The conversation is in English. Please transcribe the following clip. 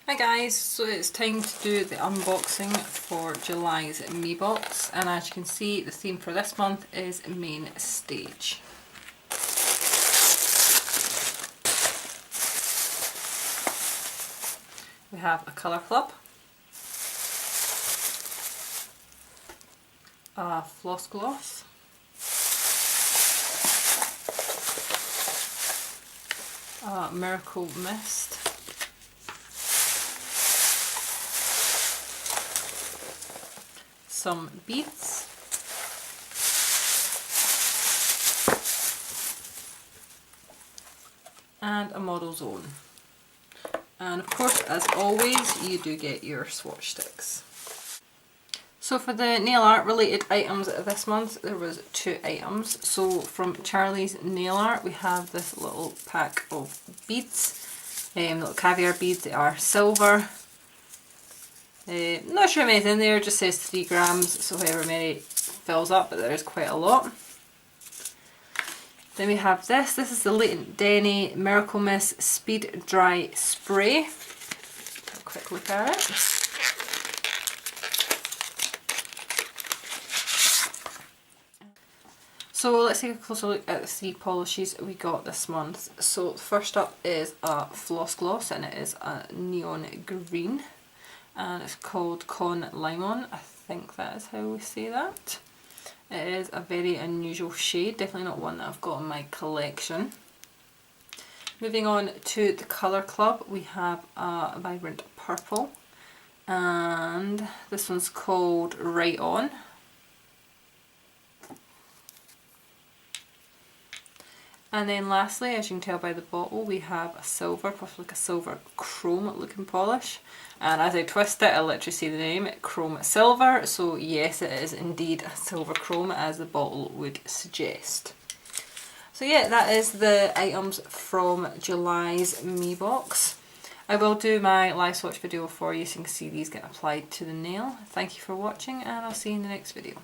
Hi guys, so it's time to do the unboxing for July's Meebox, and as you can see the theme for this month is Main Stage. We have a colour club, a floss gloss, a miracle mist, some beads, and a model zone. And of course, as always, you do get your swatch sticks. So for the nail art related items this month, there was 2 items. So from Charlie's Nail Art, we have this little pack of beads, little caviar beads. They are silver. Not sure how many's in there, just says 3 grams, so however many fills up, but there is quite a lot. Then we have this is the Latent Denny Miracle Mist Speed Dry Spray. Have a quick look at it. So let's take a closer look at the 3 polishes we got this month. So first up is a floss gloss, and it is a neon green. And it's called Con Limon. I think that is how we say that. It is a very unusual shade, definitely not one that I've got in my collection. Moving on to the Colour Club, we have a vibrant purple, and this one's called Right On. And then lastly, as you can tell by the bottle, we have a silver, possibly like a silver chrome looking polish. And as I twist it, I literally see the name, Chrome Silver. So yes, it is indeed a silver chrome, as the bottle would suggest. So yeah, that is the items from July's Meebox. I will do my live swatch video for you so you can see these get applied to the nail. Thank you for watching, and I'll see you in the next video.